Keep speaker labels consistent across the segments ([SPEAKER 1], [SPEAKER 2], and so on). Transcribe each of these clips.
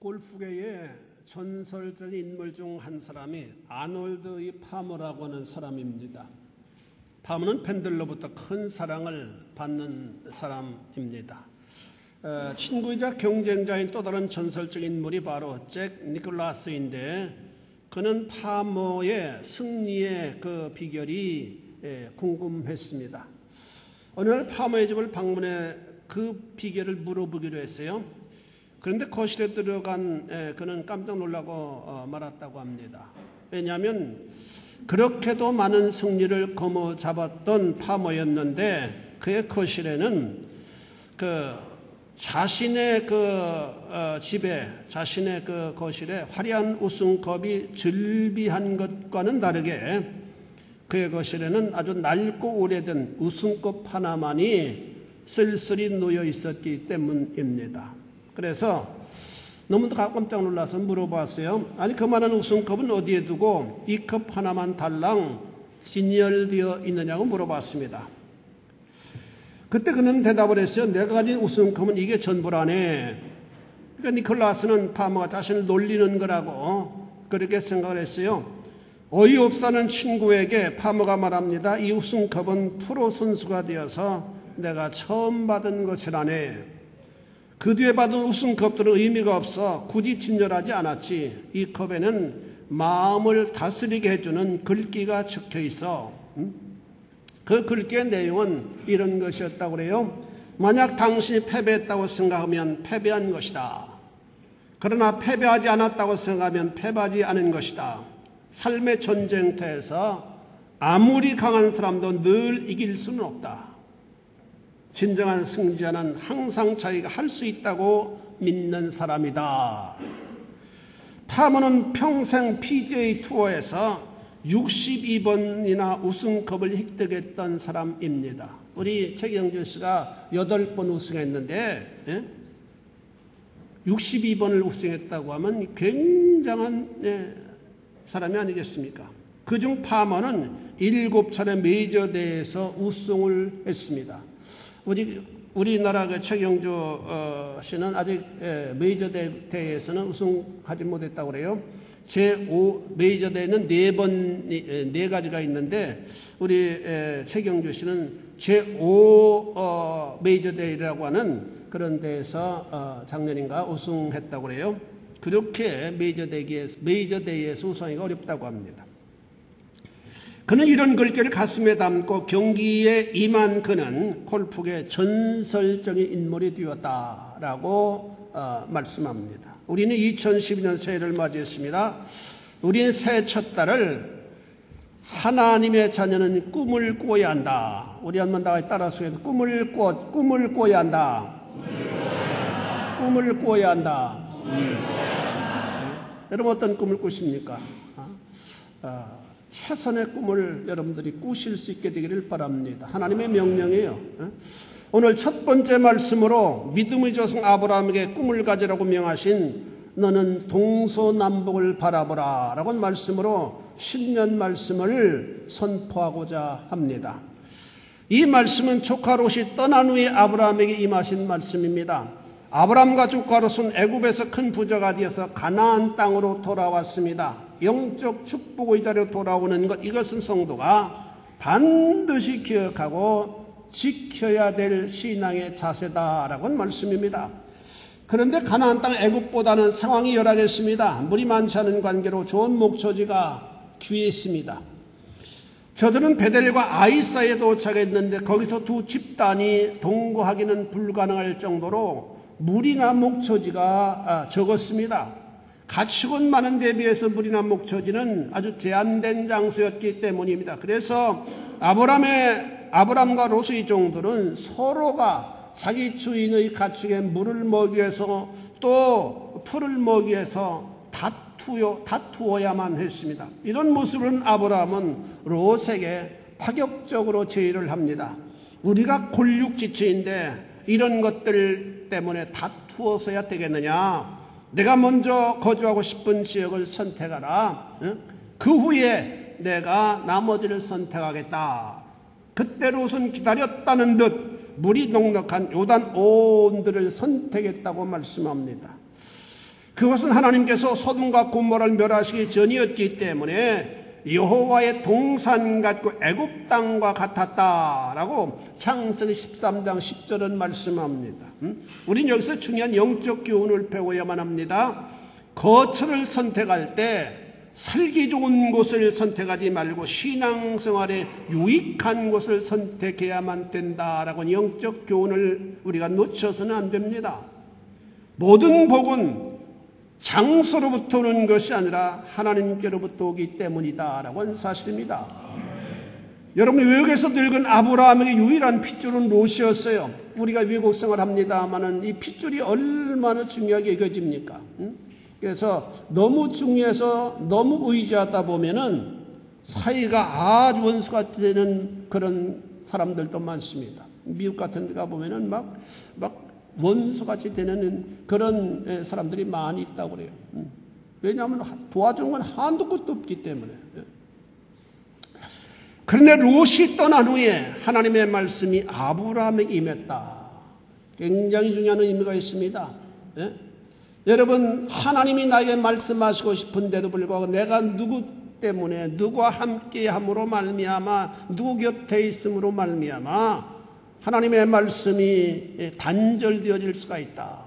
[SPEAKER 1] 골프계의 전설적인 인물 중 한 사람이 아놀드 파머라고 하는 사람입니다. 파머는 팬들로부터 큰 사랑을 받는 사람입니다. 친구이자 경쟁자인 또 다른 전설적인 인물이 바로 잭 니콜라스인데, 그는 파머의 승리의 그 비결이 궁금했습니다. 어느 날 파머의 집을 방문해 그 비결을 물어보기로 했어요. 그런데 거실에 들어간 그는 깜짝 놀라고 말았다고 합니다. 왜냐하면 그렇게도 많은 승리를 거머잡았던 파머였는데, 그의 거실에는 자신의 집에, 자신의 그 거실에 화려한 우승컵이 즐비한 것과는 다르게 그의 거실에는 아주 낡고 오래된 우승컵 하나만이 쓸쓸히 놓여 있었기 때문입니다. 그래서 너무 깜짝 놀라서 물어봤어요. 아니, 그만한 우승컵은 어디에 두고 이 컵 하나만 달랑 진열되어 있느냐고 물어봤습니다. 그때 그는 대답을 했어요. 내가 가진 우승컵은 이게 전부라네. 그러니까 니콜라스는 파머가 자신을 놀리는 거라고 그렇게 생각을 했어요. 어이없사는 친구에게 파머가 말합니다. 이 우승컵은 프로 선수가 되어서 내가 처음 받은 것이라네. 그 뒤에 받은 우승컵들은 의미가 없어 굳이 진열하지 않았지. 이 컵에는 마음을 다스리게 해주는 글귀가 적혀 있어. 그 글귀의 내용은 이런 것이었다고 그래요. 만약 당신이 패배했다고 생각하면 패배한 것이다. 그러나 패배하지 않았다고 생각하면 패배하지 않은 것이다. 삶의 전쟁터에서 아무리 강한 사람도 늘 이길 수는 없다. 진정한 승자는 항상 자기가 할 수 있다고 믿는 사람이다. 파머는 평생 PGA 투어에서 62번이나 우승컵을 획득했던 사람입니다. 우리 최경주 씨가 8번 우승했는데 62번을 우승했다고 하면 굉장한 사람이 아니겠습니까? 그중 파머는 7차례 메이저 대회에서 우승을 했습니다. 우리나라 그 최경주 씨는 아직 메이저 대회에서는 우승하지 못했다고 그래요. 제5 메이저 대회는 4가지가 있는데, 우리 최경주 씨는 제5 메이저 대회라고 하는 그런 데에서 작년인가 우승했다고 그래요. 그렇게 메이저 대회에서 우승하기가 어렵다고 합니다. 그는 이런 글귀를 가슴에 담고 경기에 임한 그는 골프의 전설적인 인물이 되었다라고 말씀합니다. 우리는 2012년 새해를 맞이했습니다. 우리는 새해 첫 달을 하나님의 자녀는 꿈을 꿔야 한다. 우리 한번 다 따라서 해서 꿈을 꿔야 한다. 꿈을 꿔야 한다. 여러분 어떤 꿈을 꾸십니까? 최선의 꿈을 여러분들이 꾸실 수 있게 되기를 바랍니다. 하나님의 명령이에요. 오늘 첫 번째 말씀으로 믿음의 조상 아브라함에게 꿈을 가지라고 명하신 너는 동서남북을 바라보라 라고 말씀으로 신년 말씀을 선포하고자 합니다. 이 말씀은 조카 롯이 떠난 후에 아브라함에게 임하신 말씀입니다. 아브라함과 조카 롯은 애굽에서 큰 부자가 되어서 가나안 땅으로 돌아왔습니다. 영적 축복의 자리로 돌아오는 것, 이것은 성도가 반드시 기억하고 지켜야 될 신앙의 자세다라고 말씀입니다. 그런데 가나안 땅 애굽보다는 상황이 열악했습니다. 물이 많지 않은 관계로 좋은 목초지가 귀했습니다. 저들은 베델과 아이 사이에 도착했는데 거기서 두 집단이 동거하기는 불가능할 정도로 물이나 목초지가 적었습니다. 가축은 많은 데 비해서 물이나 목초지는 아주 제한된 장소였기 때문입니다. 그래서 아브람과 롯의 종들은 서로가 자기 주인의 가축에 물을 먹기 위해서 또 풀을 먹기 위해서 다투어야만 했습니다. 이런 모습은 아브람은 롯에게 파격적으로 제의를 합니다. 우리가 골육지체인데 이런 것들 때문에 다투어서야 되겠느냐? 내가 먼저 거주하고 싶은 지역을 선택하라. 그 후에 내가 나머지를 선택하겠다. 그때 롯은 기다렸다는 듯 물이 넉넉한 요단 온들을 선택했다고 말씀합니다. 그것은 하나님께서 소돔과 고모라를 멸하시기 전이었기 때문에 여호와의 동산 같고 애굽 땅과 같았다라고 창세기 13장 10절은 말씀합니다. 우린 여기서 중요한 영적 교훈을 배워야만 합니다. 거처를 선택할 때 살기 좋은 곳을 선택하지 말고 신앙생활에 유익한 곳을 선택해야만 된다라고 영적 교훈을 우리가 놓쳐서는 안 됩니다. 모든 복은 장소로부터 오는 것이 아니라 하나님께로부터 오기 때문이다라고 하는 사실입니다. 여러분, 외국에서 늙은 아브라함에게 유일한 핏줄은 롯이었어요. 우리가 외국 생활합니다마는 이 핏줄이 얼마나 중요하게 여겨집니까? 그래서 너무 중요해서 너무 의지하다 보면은 사이가 아주 원수가 되는 그런 사람들도 많습니다. 미국 같은 데 가보면은 막 원수같이 되는 그런 사람들이 많이 있다고 그래요. 왜냐하면 도와주는 건 한도 끝도 없기 때문에. 그런데 롯이 떠난 후에 하나님의 말씀이 아브라함에게 임했다. 굉장히 중요한 의미가 있습니다. 여러분, 하나님이 나에게 말씀하시고 싶은데도 불구하고 내가 누구 때문에, 누구와 함께함으로 말미암아, 누구 곁에 있음으로 말미암아 하나님의 말씀이 단절되어질 수가 있다.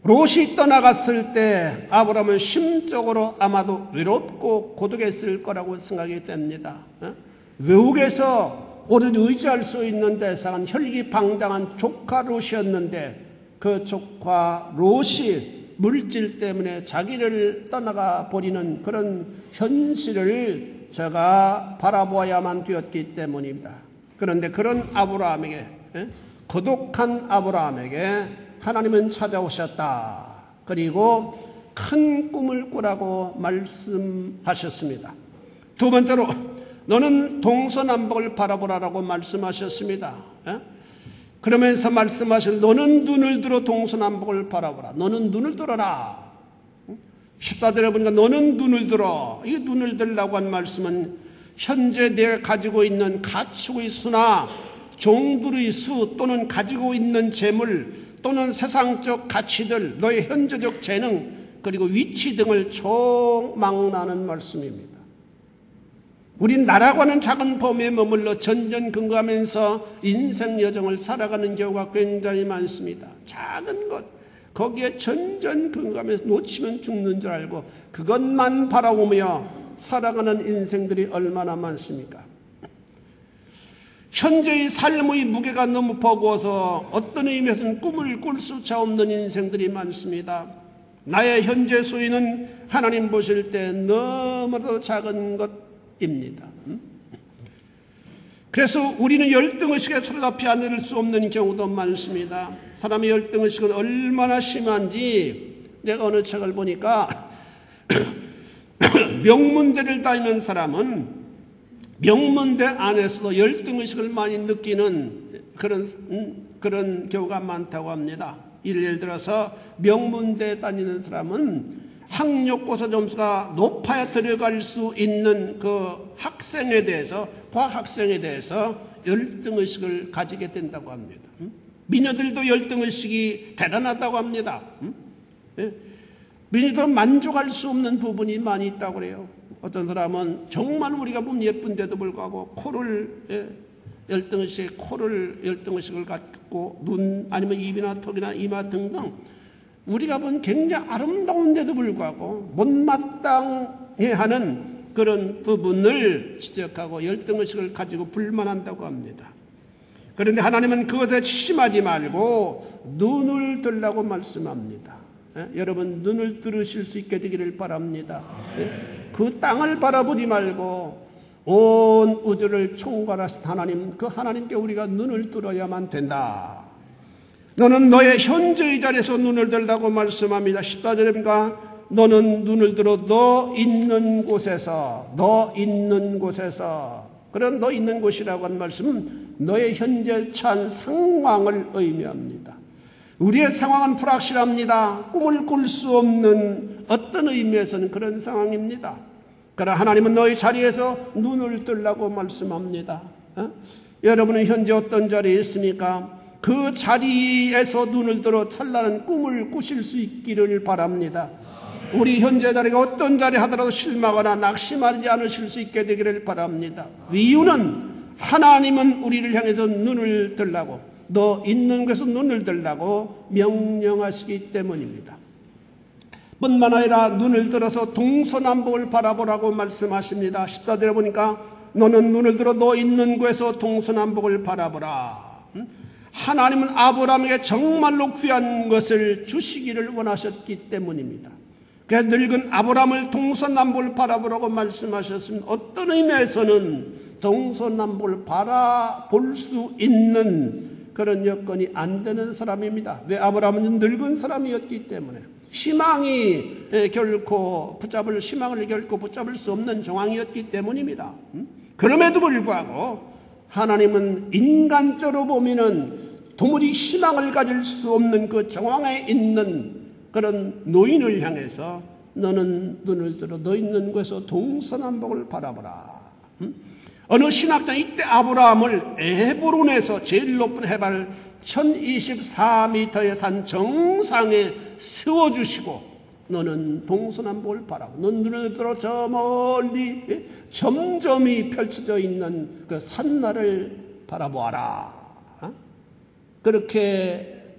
[SPEAKER 1] 롯이 떠나갔을 때 아브라함은 심적으로 아마도 외롭고 고독했을 거라고 생각이 됩니다. 외국에서 오늘 의지할 수 있는 대상은 혈기방장한 조카 롯이었는데 그 조카 롯이 물질 때문에 자기를 떠나가 버리는 그런 현실을 제가 바라보아야만 되었기 때문입니다. 그런데 그런 아브라함에게, 고독한 아브라함에게 하나님은 찾아오셨다. 그리고 큰 꿈을 꾸라고 말씀하셨습니다. 두 번째로 너는 동서남북을 바라보라라고 말씀하셨습니다. 그러면서 말씀하실 너는 눈을 들어 동서남북을 바라보라. 너는 눈을 들어라. 14절에 보니까 너는 눈을 들어. 이 눈을 들라고 한 말씀은 현재 내가 가지고 있는 가축의 수나 종들의 수 또는 가지고 있는 재물 또는 세상적 가치들, 너의 현재적 재능 그리고 위치 등을 총망라하는 말씀입니다. 우린 나라고 하는 작은 범위에 머물러 전전긍긍하면서 인생 여정을 살아가는 경우가 굉장히 많습니다. 작은 것, 거기에 전전긍긍하면서 놓치면 죽는 줄 알고 그것만 바라보며 살아가는 인생들이 얼마나 많습니까? 현재의 삶의 무게가 너무 버거워서 어떤 의미에서는 꿈을 꿀 수차 없는 인생들이 많습니다. 나의 현재 소유는 하나님 보실 때 너무도 작은 것입니다. 그래서 우리는 열등의식에 사로잡혀 앉을 수 없는 경우도 많습니다. 사람의 열등의식은 얼마나 심한지 내가 어느 책을 보니까 명문대를 다니는 사람은 명문대 안에서도 열등의식을 많이 느끼는 그런 경우가 많다고 합니다. 예를 들어서 명문대 다니는 사람은 학력고사 점수가 높아야 들어갈 수 있는 그 학생에 대해서, 과학생에 대해서 열등의식을 가지게 된다고 합니다. 미녀들도 열등의식이 대단하다고 합니다. 미녀들은 만족할 수 없는 부분이 많이 있다고 그래요. 어떤 사람은 정말 우리가 보면 예쁜데도 불구하고 열등의식을 갖고 눈 아니면 입이나 턱이나 이마 등등 우리가 본 굉장히 아름다운데도 불구하고 못마땅해하는 그런 부분을 지적하고 열등의식을 가지고 불만한다고 합니다. 그런데 하나님은 그것에 치심하지 말고 눈을 들라고 말씀합니다. 여러분 눈을 들으실 수 있게 되기를 바랍니다. 그 땅을 바라보지 말고 온 우주를 총괄하신 하나님, 그 하나님께 우리가 눈을 들어야만 된다. 너는 너의 현재의 자리에서 눈을 들라고 말씀합니다. 14절입니까? 너는 눈을 들어 너 있는 곳에서 그런 너 있는 곳이라고 하는 말씀은 너의 현재 처한 상황을 의미합니다. 우리의 상황은 불확실합니다. 꿈을 꿀 수 없는 어떤 의미에서는 그런 상황입니다. 그러나 하나님은 너의 자리에서 눈을 들라고 말씀합니다. 여러분은 현재 어떤 자리에 있습니까? 그 자리에서 눈을 들어 찬란한 꿈을 꾸실 수 있기를 바랍니다. 우리 현재 자리가 어떤 자리 하더라도 실망하거나 낙심하지 않으실 수 있게 되기를 바랍니다. 이유는 하나님은 우리를 향해서 눈을 들라고, 너 있는 곳에서 눈을 들라고 명령하시기 때문입니다. 뿐만 아니라 눈을 들어서 동서남북을 바라보라고 말씀하십니다. 14절에 보니까 너는 눈을 들어 너 있는 곳에서 동서남북을 바라보라. 하나님은 아브라함에게 정말로 귀한 것을 주시기를 원하셨기 때문입니다. 그래서 늙은 아브라함을 동서남북을 바라보라고 말씀하셨습니다. 어떤 의미에서는 동서남북을 바라볼 수 있는 그런 여건이 안 되는 사람입니다. 왜? 아브라함은 늙은 사람이었기 때문에 희망을 결코 붙잡을 수 없는 정황이었기 때문입니다. 그럼에도 불구하고 하나님은 인간적으로 보면은 도무지 희망을 가질 수 없는 그 정황에 있는 그런 노인을 향해서 너는 눈을 들어 너 있는 곳에서 동서남북을 바라보라. 어느 신학자는 이때 아브라함을 에브론에서 제일 높은 해발 1024m의 산 정상에 세워주시고 너는 동서남북을 바라보, 넌 눈을 들어 저 멀리 점점이 펼쳐져 있는 그 산나를 바라보아라. 그렇게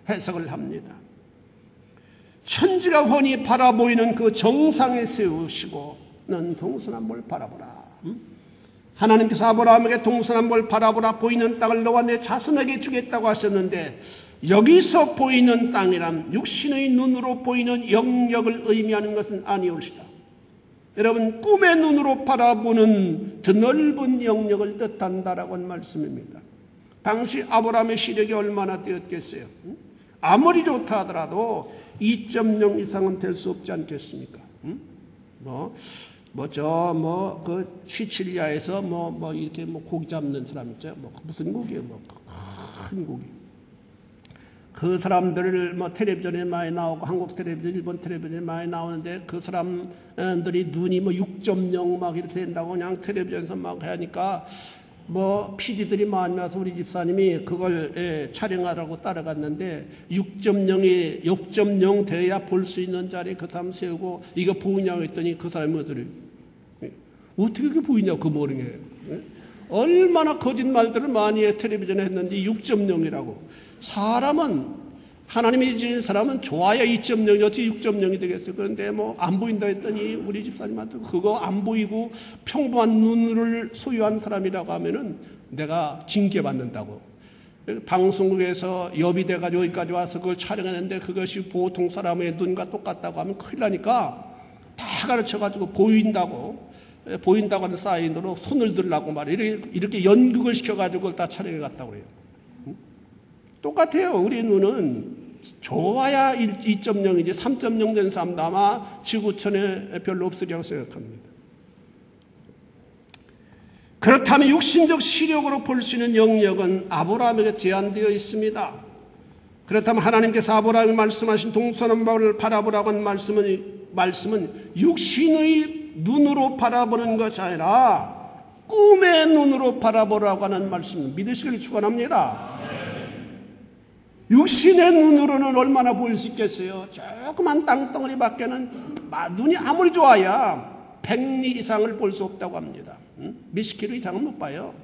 [SPEAKER 1] 해석을 합니다. 천지가 훤히 바라보이는 그 정상에 세우시고 넌 동서남북을 바라보라. 하나님께서 아브라함에게 동서남북을 바라보라, 보이는 땅을 너와 내 자손에게 주겠다고 하셨는데 여기서 보이는 땅이란 육신의 눈으로 보이는 영역을 의미하는 것은 아니올시다. 여러분, 꿈의 눈으로 바라보는 드넓은 영역을 뜻한다라고 하는 말씀입니다. 당시 아브라함의 시력이 얼마나 되었겠어요? 아무리 좋다 하더라도 2.0 이상은 될 수 없지 않겠습니까? 그 시칠리아에서 이렇게 고기 잡는 사람 있죠? 무슨 고기예요? 큰 고기. 그 사람들을 텔레비전에 많이 나오고 한국 텔레비전, 일본 텔레비전에 많이 나오는데 그 사람들이 눈이 6.0 막 이렇게 된다고 그냥 텔레비전에서 막 하니까 PD들이 많이 와서 우리 집사님이 그걸 촬영하라고 따라갔는데 6.0 돼야 볼 수 있는 자리에 그 사람 세우고 이거 보이냐고 했더니 그 사람이 어떻게 그게 보이냐고 그 모르게 얼마나 거짓말들을 많이 텔레비전에 했는데 6.0이라고. 사람은 하나님이 지은 사람은 좋아야 2.0이 어떻게 6.0이 되겠어요. 그런데 안 보인다 했더니 우리 집사님한테 그거 안 보이고 평범한 눈을 소유한 사람이라고 하면은 내가 징계받는다고. 방송국에서 여비돼가지고 여기까지 와서 그걸 촬영했는데 그것이 보통 사람의 눈과 똑같다고 하면 큰일 나니까 다 가르쳐가지고 보인다고 하는 사인으로 손을 들라고 말이에요. 이렇게 연극을 시켜가지고 그걸 다 촬영해 갔다고 그래요. 똑같아요. 우리 눈은 좋아야 2.0이지 3.0 된 사람도 아마 지구촌에 별로 없으리라고 생각합니다. 그렇다면 육신적 시력으로 볼 수 있는 영역은 아브라함에게 제한되어 있습니다. 그렇다면 하나님께서 아브라함이 말씀하신 동서남북을 바라보라고 한 말씀은 육신의 눈으로 바라보는 것이 아니라 꿈의 눈으로 바라보라고 하는 말씀을 믿으시길 축원합니다. 육신의 눈으로는 얼마나 보일 수 있겠어요? 조그만 땅덩어리 밖에는 눈이 아무리 좋아야 100리 이상을 볼 수 없다고 합니다. 몇십 킬로 이상은 못 봐요.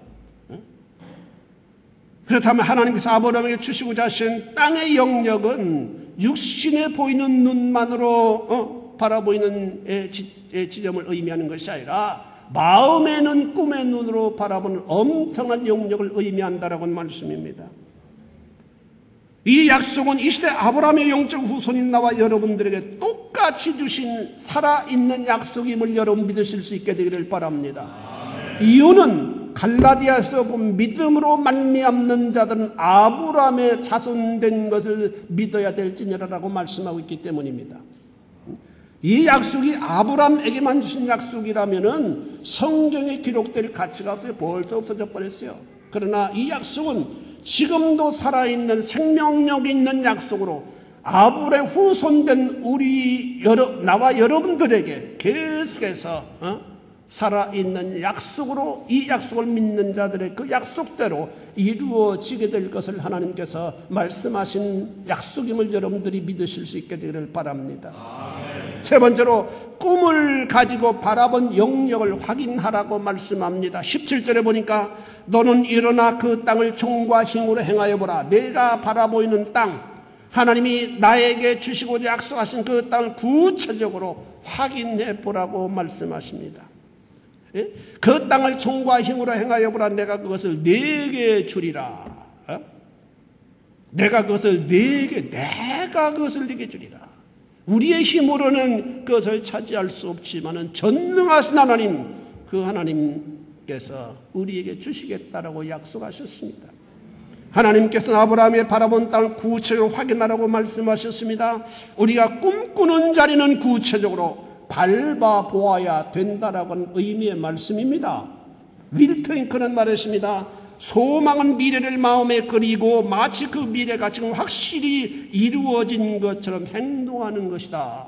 [SPEAKER 1] 그렇다면 하나님께서 아브라함에게 주시고자 하신 땅의 영역은 육신에 보이는 눈만으로 바라보이는 지점을 의미하는 것이 아니라 마음에는 꿈의 눈으로 바라보는 엄청난 영역을 의미한다라고 하는 말씀입니다. 이 약속은 이 시대 아브라함의 영적 후손인 나와 여러분들에게 똑같이 주신 살아있는 약속임을 여러분 믿으실 수 있게 되기를 바랍니다. 이유는 갈라디아서 본 믿음으로 말미암는 자들은 아브라함의 자손된 것을 믿어야 될지니라라고 말씀하고 있기 때문입니다. 이 약속이 아브라함에게만 주신 약속이라면은 성경에 기록될 가치가 없어요. 벌써 없어져 버렸어요. 그러나 이 약속은 지금도 살아있는 생명력 있는 약속으로 아브라함의 후손된 나와 여러분들에게 계속해서 살아있는 약속으로 이 약속을 믿는 자들의 그 약속대로 이루어지게 될 것을 하나님께서 말씀하신 약속임을 여러분들이 믿으실 수 있게 되기를 바랍니다. 세 번째로 꿈을 가지고 바라본 영역을 확인하라고 말씀합니다. 17절에 보니까 너는 일어나 그 땅을 종과 힘으로 행하여 보라. 내가 바라보이는 땅, 하나님이 나에게 주시고자 약속하신 그 땅을 구체적으로 확인해 보라고 말씀하십니다. 그 땅을 종과 힘으로 행하여 보라. 내가 그것을 네게 주리라. 내가 그것을 네게 주리라. 우리의 힘으로는 그것을 차지할 수 없지만은 전능하신 하나님, 그 하나님께서 우리에게 주시겠다라고 약속하셨습니다. 하나님께서는 아브라함이 바라본 땅을 구체적으로 확인하라고 말씀하셨습니다. 우리가 꿈꾸는 자리는 구체적으로 밟아보아야 된다라는 의미의 말씀입니다. 윌트잉크는 말했습니다. 소망은 미래를 마음에 그리고 마치 그 미래가 지금 확실히 이루어진 것처럼 행동하는 것이다.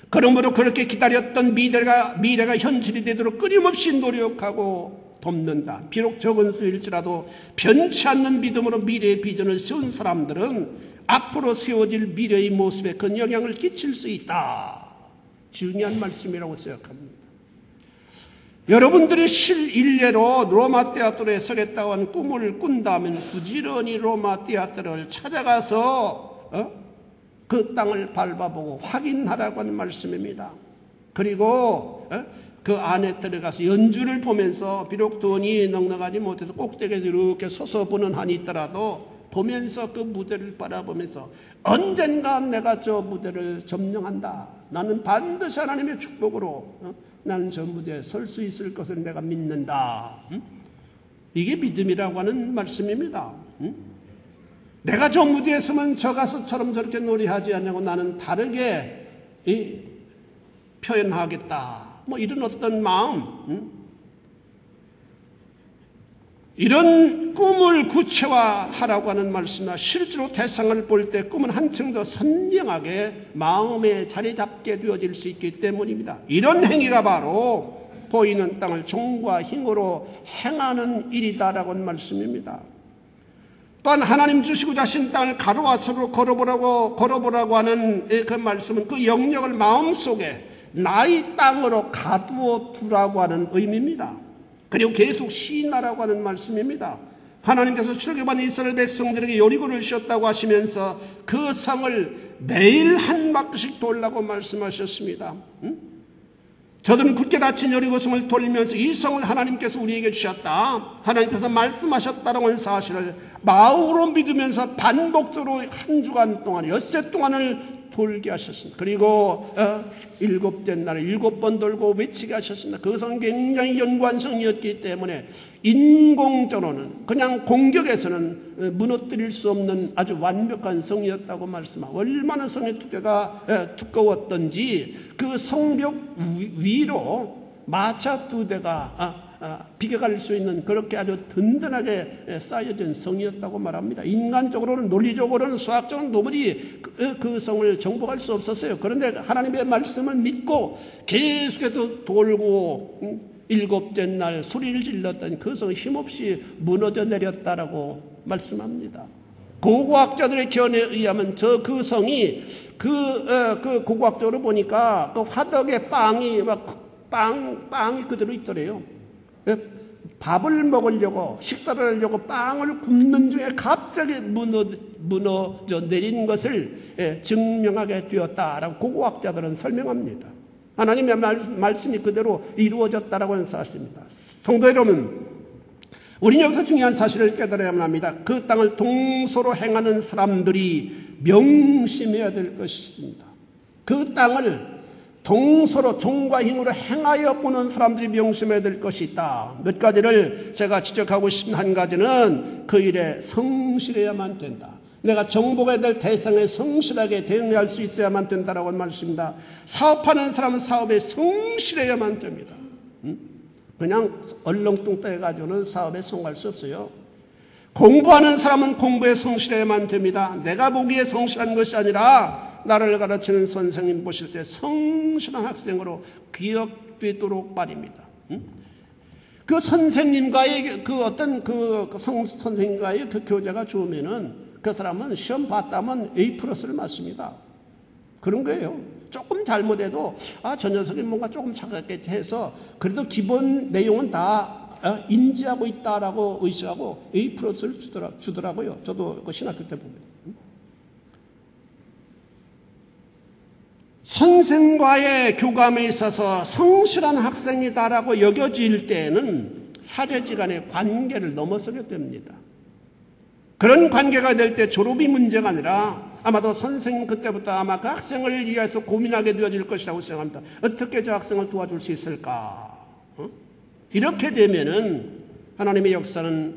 [SPEAKER 1] 그러므로 그렇게 기다렸던 미래가 현실이 되도록 끊임없이 노력하고 돕는다. 비록 적은 수일지라도 변치 않는 믿음으로 미래의 비전을 세운 사람들은 앞으로 세워질 미래의 모습에 큰 영향을 끼칠 수 있다. 중요한 말씀이라고 생각합니다. 여러분들이 실일례로 로마 테아트로에 서겠다고 하는 꿈을 꾼다면 부지런히 로마 테아트로를 찾아가서 그 땅을 밟아보고 확인하라고 하는 말씀입니다. 그리고 그 안에 들어가서 연주를 보면서 비록 돈이 넉넉하지 못해도 꼭대기에서 이렇게 서서 보는 한이 있더라도 보면서 그 무대를 바라보면서 언젠가 내가 저 무대를 점령한다. 나는 반드시 하나님의 축복으로 나는 저 무대에 설 수 있을 것을 내가 믿는다. 이게 믿음이라고 하는 말씀입니다. 내가 저 무대에 서면 저 가수처럼 저렇게 노래하지 않냐고 나는 다르게 표현하겠다. 뭐 이런 어떤 마음, 이런 꿈을 구체화하라고 하는 말씀이나 실제로 대상을 볼 때 꿈은 한층 더 선명하게 마음에 자리 잡게 되어질 수 있기 때문입니다. 이런 행위가 바로 보이는 땅을 종과 힘으로 행하는 일이다라고 하는 말씀입니다. 또한 하나님 주시고자 하신 땅을 가로와 세로 걸어보라고 하는 그 말씀은 그 영역을 마음속에 나의 땅으로 가두어 두라고 하는 의미입니다. 그리고 계속 시인하라고 하는 말씀입니다. 하나님께서 출애굽한 이스라엘 백성들에게 여리고를 주셨다고 하시면서 그 성을 매일 한 바퀴씩 돌라고 말씀하셨습니다. 저들은 굳게 닫힌 여리고성을 돌리면서 이 성을 하나님께서 우리에게 주셨다, 하나님께서 말씀하셨다라고 하는 사실을 마음으로 믿으면서 반복적으로 한 주간 동안 엿새 동안을 돌게 하셨습니다. 그리고 일곱째 날에 7번 돌고 외치게 하셨습니다. 그 성은 굉장히 견고한 성이었기 때문에 인공적으로는 그냥 공격에서는 무너뜨릴 수 없는 아주 완벽한 성이었다고 말씀하고, 얼마나 성의 두께가 두꺼웠던지 그 성벽 위로 마차 2대가 비켜갈 수 있는 그렇게 아주 든든하게 쌓여진 성이었다고 말합니다. 인간적으로는, 논리적으로는, 수학적으로는 도무지 그 성을 정복할 수 없었어요. 그런데 하나님의 말씀을 믿고 계속해서 돌고 7째 날 소리를 질렀더니 그 성이 힘없이 무너져 내렸다라고 말씀합니다. 고고학자들의 견해에 의하면 그 성이 그 고고학적으로 보니까 그 화덕에 빵이 그대로 있더래요. 밥을 먹으려고, 식사를 하려고 빵을 굽는 중에 갑자기 무너져 내린 것을 증명하게 되었다라고 고고학자들은 설명합니다. 하나님의 말씀이 그대로 이루어졌다라고 하는 사실입니다. 성도 여러분, 우리는 여기서 중요한 사실을 깨달아야만 합니다. 그 땅을 동서로 행하는 사람들이 명심해야 될 것입니다. 그 땅을 동서로 종과 힘으로 행하여 보는 사람들이 명심해야 될 것이 있다. 몇 가지를 제가 지적하고 싶은 한 가지는 그 일에 성실해야만 된다. 내가 정복해야 될 대상에 성실하게 대응할 수 있어야만 된다라고 하는 말씀입니다. 사업하는 사람은 사업에 성실해야만 됩니다. 그냥 얼렁뚱땅해가지고는 사업에 성공할 수 없어요. 공부하는 사람은 공부에 성실해야만 됩니다. 내가 보기에 성실한 것이 아니라 나를 가르치는 선생님 보실 때 성실한 학생으로 기억되도록 말입니다. 그 선생님과의 선생님과의 그 교제가 좋으면은 그 사람은 시험 봤다면 A+를 맞습니다. 그런 거예요. 조금 잘못해도 저 녀석이 뭔가 조금 착각했지 해서 그래도 기본 내용은 다 인지하고 있다라고 의식하고 A+를 주더라고요. 저도 그 신학교 때 보면. 선생과의 교감에 있어서 성실한 학생이다라고 여겨질 때에는 사제지간의 관계를 넘어서게 됩니다. 그런 관계가 될 때 졸업이 문제가 아니라 아마도 선생님 그때부터 아마 그 학생을 위해서 고민하게 되어질 것이라고 생각합니다. 어떻게 저 학생을 도와줄 수 있을까? 이렇게 되면은 하나님의 역사는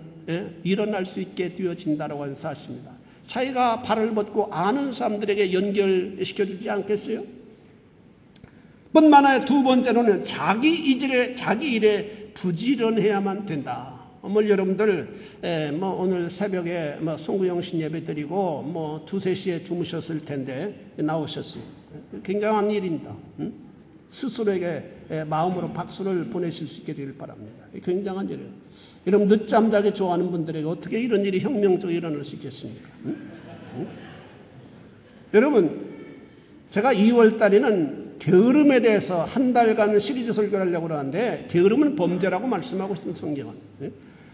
[SPEAKER 1] 일어날 수 있게 되어진다고 하는 사실입니다. 자기가 발을 벗고 아는 사람들에게 연결시켜주지 않겠어요? 뿐만 아니라 두 번째로는 자기 일에 부지런해야만 된다. 여러분들 오늘 새벽에 송구영신 예배 드리고 2-3시에 주무셨을 텐데 나오셨어요. 굉장한 일입니다. 스스로에게 마음으로 박수를 보내실 수 있게 되길 바랍니다. 굉장한 일이에요. 여러분 늦잠 자기 좋아하는 분들에게 어떻게 이런 일이 혁명적으로 일어날 수 있겠습니까? 여러분 제가 2월 달에는 게으름에 대해서 한 달간 시리즈 설교를 하려고 하는데 게으름은 범죄라고 말씀하고 있습니다. 성경은.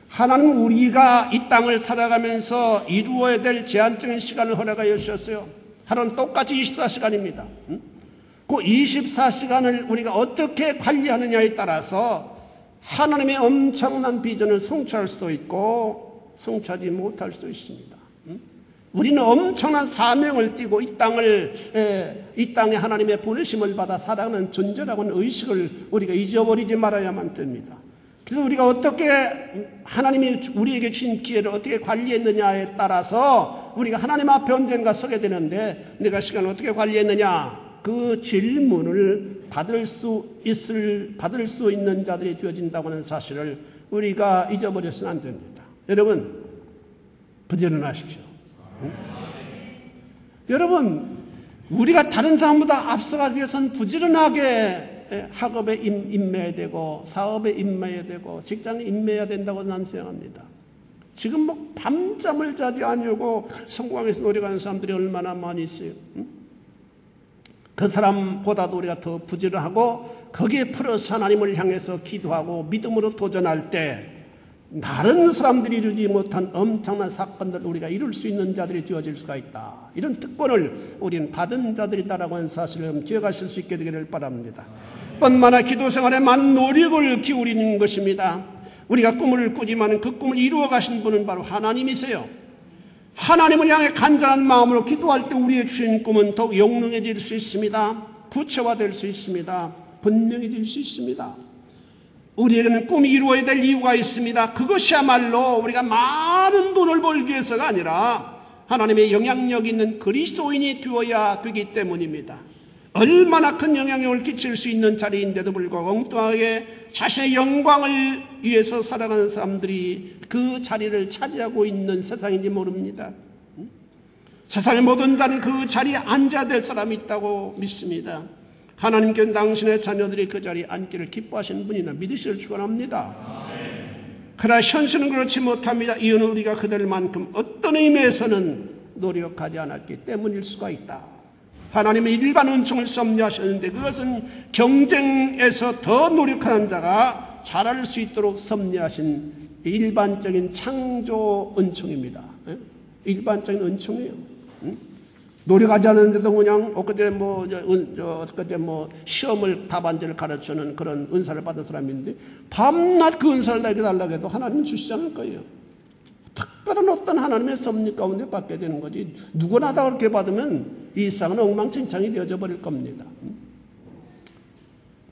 [SPEAKER 1] 하나님은 우리가 이 땅을 살아가면서 이루어야 될 제한적인 시간을 허락하여 주셨어요. 하루는 똑같이 24시간입니다. 그 24시간을 우리가 어떻게 관리하느냐에 따라서 하나님의 엄청난 비전을 성취할 수도 있고 성취하지 못할 수도 있습니다. 우리는 엄청난 사명을 띠고 이 땅에 하나님의 보내심을 받아 살아가는 존재라고 하는 의식을 우리가 잊어버리지 말아야만 됩니다. 그래서 우리가 어떻게 하나님이 우리에게 주신 기회를 어떻게 관리했느냐에 따라서 우리가 하나님 앞에 언젠가 서게 되는데 내가 시간을 어떻게 관리했느냐 그 질문을 받을 수 있는 자들이 되어진다고 하는 사실을 우리가 잊어버려서는 안 됩니다. 여러분 부지런하십시오. 여러분 우리가 다른 사람보다 앞서가기 위해서는 부지런하게 학업에 임매해야 되고 사업에 임매해야 되고 직장에 임매해야 된다고 난 생각합니다. 지금 밤잠을 자지 않으려고 성공하기 위해서 노력하는 사람들이 얼마나 많이 있어요. 그 사람보다도 우리가 더 부지런하고 거기에 플러스 하나님을 향해서 기도하고 믿음으로 도전할 때 다른 사람들이 이루지 못한 엄청난 사건들을 우리가 이룰 수 있는 자들이 되어질 수가 있다. 이런 특권을 우리는 받은 자들이다라고 하는 사실을 기억하실 수 있게 되기를 바랍니다. 뿐만 아니라 기도 생활에 많은 노력을 기울이는 것입니다. 우리가 꿈을 꾸지만 그 꿈을 이루어 가신 분은 바로 하나님이세요. 하나님을 향해 간절한 마음으로 기도할 때 우리의 주신 꿈은 더욱 영롱해질 수 있습니다. 구체화될 수 있습니다. 분명해질 수 있습니다. 우리에게는 꿈이 이루어야 될 이유가 있습니다. 그것이야말로 우리가 많은 돈을 벌기 위해서가 아니라 하나님의 영향력 있는 그리스도인이 되어야 되기 때문입니다. 얼마나 큰 영향력을 끼칠 수 있는 자리인데도 불구하고 엉뚱하게 자신의 영광을 위해서 살아가는 사람들이 그 자리를 차지하고 있는 세상인지 모릅니다. 세상의 모든 자는 그 자리에 앉아야 될 사람이 있다고 믿습니다. 하나님께는 당신의 자녀들이 그 자리에 앉기를 기뻐하시는 분이나 믿으시길 축원합니다. 그러나 현실은 그렇지 못합니다. 이유는 우리가 그들만큼 어떤 의미에서는 노력하지 않았기 때문일 수가 있다. 하나님은 일반 은총을 섭리하셨는데 그것은 경쟁에서 더 노력하는 자가 잘할 수 있도록 섭리하신 일반적인 창조 은총입니다. 일반적인 은총이에요. 노력하지 않았는데도 그냥 엊그제 시험을 답안지를 가르치는 그런 은사를 받은 사람인데 밤낮 그 은사를 내게 달라고 해도 하나님은 주시지 않을 거예요. 특별한 어떤 하나님의 섭리 가운데 받게 되는 거지. 누구나 다 그렇게 받으면 이 세상은 엉망진창이 되어져 버릴 겁니다.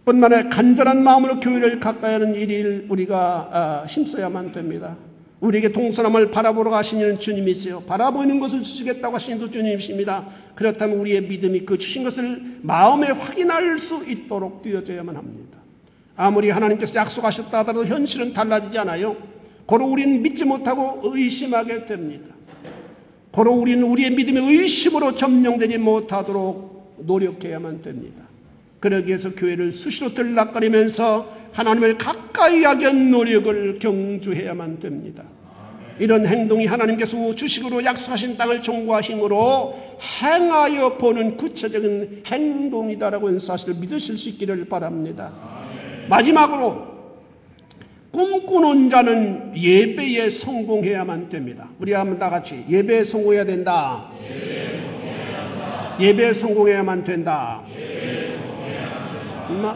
[SPEAKER 1] 뿐만 아니라 간절한 마음으로 교회를 가까이 하는 일을 우리가 힘써야만 됩니다. 우리에게 동서남을 바라보러 가신 이는 주님이세요. 바라보이는 것을 주시겠다고 하신 이도 주님이십니다. 그렇다면 우리의 믿음이 그 주신 것을 마음에 확인할 수 있도록 되어져야만 합니다. 아무리 하나님께서 약속하셨다 하더라도 현실은 달라지지 않아요. 고로 우리는 믿지 못하고 의심하게 됩니다. 고로 우리는 우리의 믿음의 의심으로 점령되지 못하도록 노력해야만 됩니다. 그러기 위해서 교회를 수시로 들락거리면서 하나님을 가까이 하기 위한 노력을 경주해야만 됩니다. 이런 행동이 하나님께서 주식으로 약속하신 땅을 정보하심으로 행하여 보는 구체적인 행동이다라고 하는 사실을 믿으실 수 있기를 바랍니다. 마지막으로 꿈꾸는 자는 예배에 성공해야만 됩니다. 우리 한번 다 같이 예배에 성공해야 된다. 예배에 성공해야만 된다.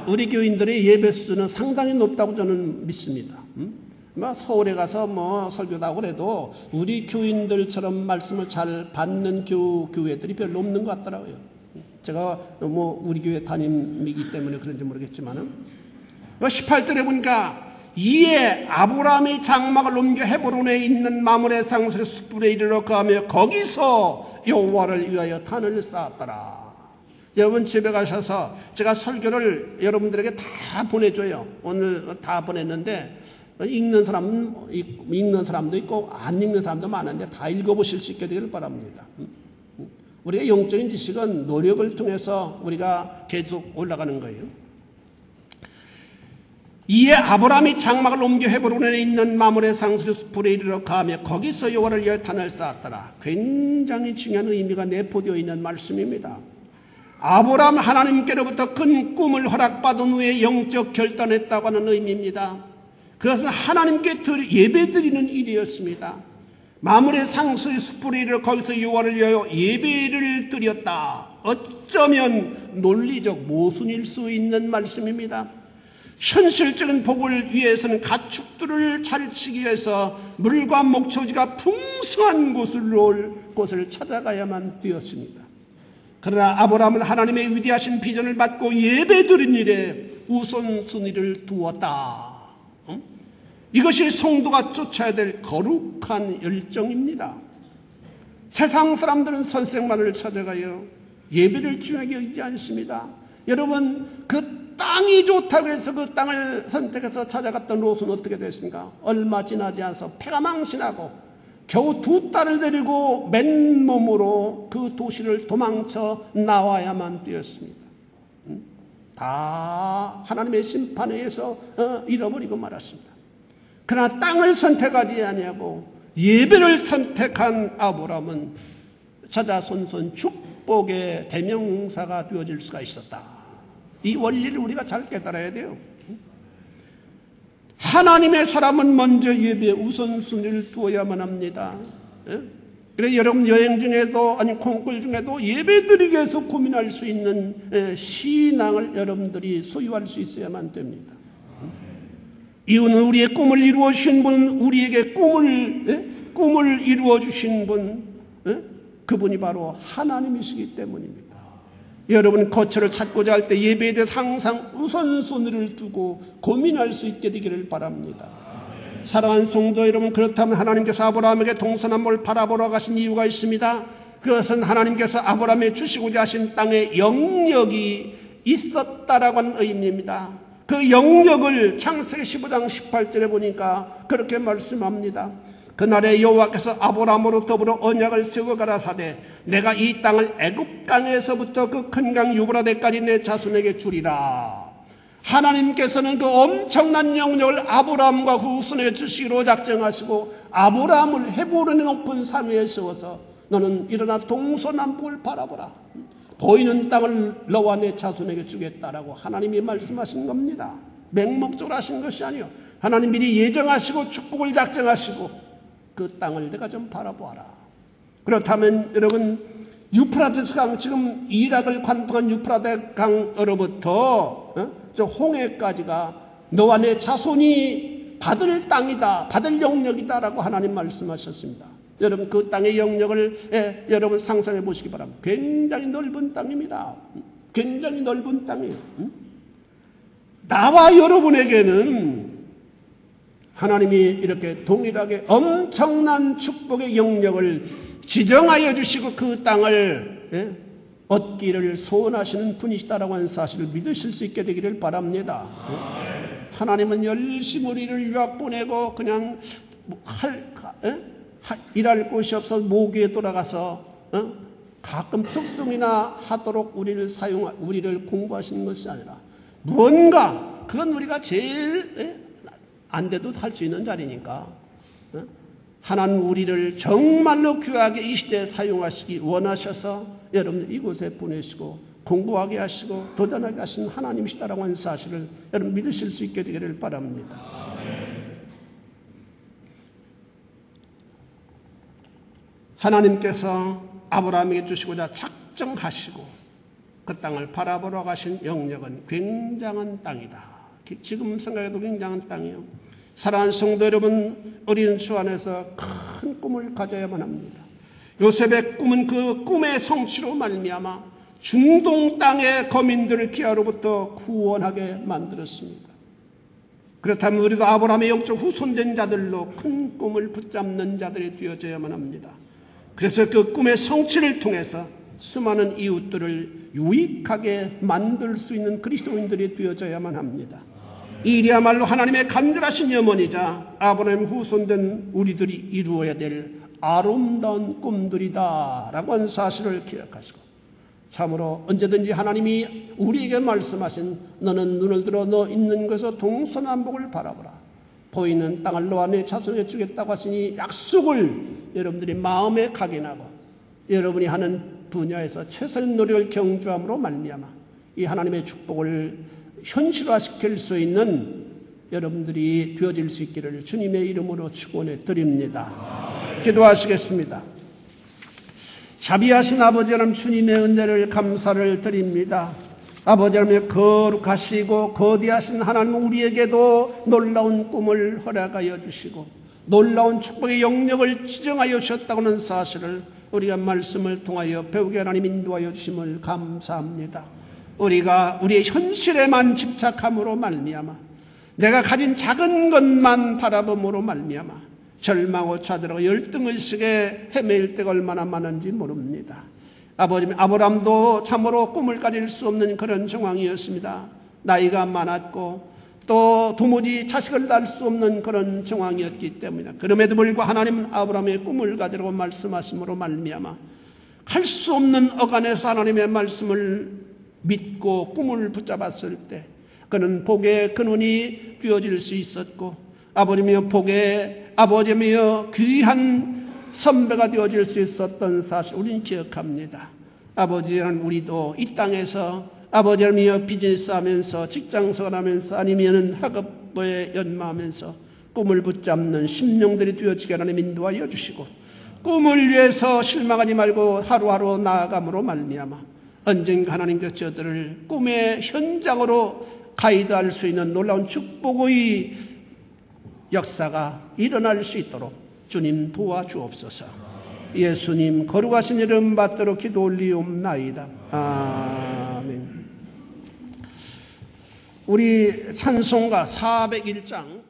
[SPEAKER 1] 우리 교인들의 예배 수준은 상당히 높다고 저는 믿습니다. 서울에 가서 설교도 하고 그래도 우리 교인들처럼 말씀을 잘 받는 교회들이 별로 없는 것 같더라고요. 제가 우리 교회 담임이기 때문에 그런지 모르겠지만은 18절에 보니까 이에 아브라함이 장막을 옮겨 헤브론에 있는 마므레 상수의 숯불에 이르러 가며 거기서 여호와를 위하여 단을 쌓았더라. 여러분 집에 가셔서 제가 설교를 여러분들에게 다 보내줘요. 오늘 다 보냈는데 읽는 사람도 있고 안 읽는 사람도 많은데 다 읽어보실 수 있게 되기를 바랍니다. 우리가 영적인 지식은 노력을 통해서 우리가 계속 올라가는 거예요. 이에 아브라함이 장막을 옮겨 헤브론에 있는 마므레 상수의 숲에 이르러 가며 거기서 여호와를 위하여 단을 쌓았더라. 굉장히 중요한 의미가 내포되어 있는 말씀입니다. 아브라함 하나님께로부터 큰 꿈을 허락받은 후에 영적 결단했다고 하는 의미입니다. 그것은 하나님께 예배드리는 일이었습니다. 마므레 상수의 숲에 이르러 거기서 여호와를 위하여 예배를 드렸다. 어쩌면 논리적 모순일 수 있는 말씀입니다. 현실적인 복을 위해서는 가축들을 잘 치기 위해서 물과 목초지가 풍성한 곳을 찾아가야만 되었습니다. 그러나 아브라함은 하나님의 위대하신 비전을 받고 예배드린 일에 우선순위를 두었다. 이것이 성도가 쫓아야 될 거룩한 열정입니다. 세상 사람들은 선생만을 찾아가요. 예배를 중요하게 여기지 않습니다. 여러분 그 땅이 좋다고 해서 그 땅을 선택해서 찾아갔던 롯은 어떻게 됐습니까? 얼마 지나지 않아서 폐가 망신하고 겨우 2딸을 데리고 맨몸으로 그 도시를 도망쳐 나와야만 되었습니다. 다 하나님의 심판에 의해서 잃어버리고 말았습니다. 그러나 땅을 선택하지 아니하고 예배를 선택한 아브라함은 자자손손 축복의 대명사가 되어질 수가 있었다. 이 원리를 우리가 잘 깨달아야 돼요. 하나님의 사람은 먼저 예배에 우선순위를 두어야만 합니다. 그래서 여러분 여행 중에도 아니 콩쿨 중에도 예배드리기 위해서 고민할 수 있는 신앙을 여러분들이 소유할 수 있어야만 됩니다. 이유는 우리의 꿈을 이루어 주신 분은 우리에게 꿈을 이루어 주신 분 그분이 바로 하나님이시기 때문입니다. 여러분 거처를 찾고자 할 때 예배에 대해서 항상 우선순위를 두고 고민할 수 있게 되기를 바랍니다. 사랑하는 성도 여러분, 그렇다면 하나님께서 아브라함에게 동서남북을 바라보러 가신 이유가 있습니다. 그것은 하나님께서 아브라함에 주시고자 하신 땅에 영역이 있었다라고 하는 의미입니다. 그 영역을 창세기 15장 18절에 보니까 그렇게 말씀합니다. 그날에 여호와께서 아브라함으로 더불어 언약을 세우고 가라사대 내가 이 땅을 애굽 강에서부터 그 큰 강 유브라데까지 내 자손에게 주리라. 하나님께서는 그 엄청난 영역을 아브라함과 그 후손에게 주시기로 작정하시고 아브라함을 헤브론의 높은 산 위에 세워서 너는 일어나 동서남북을 바라보라. 보이는 땅을 너와 내 자손에게 주겠다라고 하나님이 말씀하신 겁니다. 맹목적으로 하신 것이 아니요. 하나님 미리 예정하시고 축복을 작정하시고 그 땅을 내가 좀 바라보아라. 그렇다면 여러분 유프라테스 강, 지금 이락을 관통한 유프라테스 강으로부터 저 홍해까지가 너와 내 자손이 받을 땅이다, 받을 영역이다 라고 하나님 말씀하셨습니다. 여러분 그 땅의 영역을 여러분 상상해 보시기 바랍니다. 굉장히 넓은 땅입니다. 굉장히 넓은 땅이에요. 나와 여러분에게는 하나님이 이렇게 동일하게 엄청난 축복의 영역을 지정하여 주시고 그 땅을 얻기를 소원하시는 분이시다라고 하는 사실을 믿으실 수 있게 되기를 바랍니다. 하나님은 열심히 우리를 유학 보내고 그냥 일할 곳이 없어 모교에 돌아가서 가끔 특송이나 하도록 우리를 공부하시는 것이 아니라 무언가 그건 우리가 제일 안 돼도 할 수 있는 자리니까 하나님 우리를 정말로 귀하게 이 시대에 사용하시기 원하셔서 여러분들 이곳에 보내시고 공부하게 하시고 도전하게 하신 하나님이시다라고 하는 사실을 여러분 믿으실 수 있게 되기를 바랍니다. 하나님께서 아브라함에게 주시고자 작정하시고 그 땅을 바라보러 가신 영역은 굉장한 땅이다. 지금 생각해도 굉장한 땅이에요. 사랑하는 성도 여러분, 어린 주 안에서 큰 꿈을 가져야만 합니다. 요셉의 꿈은 그 꿈의 성취로 말미암아 중동 땅의 거민들을 기아로부터 구원하게 만들었습니다. 그렇다면 우리도 아브라함의 영적 후손된 자들로 큰 꿈을 붙잡는 자들이 되어져야만 합니다. 그래서 그 꿈의 성취를 통해서 수많은 이웃들을 유익하게 만들 수 있는 그리스도인들이 되어져야만 합니다. 이 일이야말로 하나님의 간절하신 염원이자 아브라함의 후손된 우리들이 이루어야 될 아름다운 꿈들이다 라고 하는 사실을 기억하시고 참으로 언제든지 하나님이 우리에게 말씀하신 너는 눈을 들어 너 있는 곳에서 동서남북을 바라보라. 보이는 땅을 너와 내 자손에게 주겠다고 하시니 약속을 여러분들이 마음에 각인하고 여러분이 하는 분야에서 최선의 노력을 경주함으로 말미암아 이 하나님의 축복을 현실화시킬 수 있는 여러분들이 되어질 수 있기를 주님의 이름으로 축원해 드립니다. 기도하시겠습니다. 자비하신 아버지 하나님 주님의 은혜를 감사를 드립니다. 아버지 하나님 거룩하시고 거대하신 하나님 우리에게도 놀라운 꿈을 허락하여 주시고 놀라운 축복의 영역을 지정하여 주셨다고는 사실을 우리가 말씀을 통하여 배우게 하나님 인도하여 주심을 감사합니다. 우리가 우리의 현실에만 집착함으로 말미암아 내가 가진 작은 것만 바라봄으로 말미암아 절망하고 좌절하고 열등의식에 헤매일 때가 얼마나 많은지 모릅니다. 아버지 아브라함도 참으로 꿈을 가질 수 없는 그런 정황이었습니다. 나이가 많았고 또 도무지 자식을 낳을 수 없는 그런 정황이었기 때문이다. 그럼에도 불구하고 하나님은 아브라함의 꿈을 가지라고 말씀하심으로 말미암아 할 수 없는 어간에서 하나님의 말씀을 믿고 꿈을 붙잡았을 때 그는 복의 근원이 되어질 수 있었고 아버지며 복의 아버지며 귀한 선배가 되어질 수 있었던 사실 우리는 기억합니다. 아버지는 우리도 이 땅에서 아버지며 비즈니스하면서 직장생활하면서 아니면은 학업에 연마하면서 꿈을 붙잡는 심령들이 되어지게 하나님 인도하여 주시고 꿈을 위해서 실망하지 말고 하루하루 나아감으로 말미암아 언젠가 하나님께서 저들을 꿈의 현장으로 가이드할 수 있는 놀라운 축복의 역사가 일어날 수 있도록 주님 도와주옵소서. 예수님 거룩하신 이름 받들어 기도 올리옵나이다. 아멘. 우리 찬송가 401장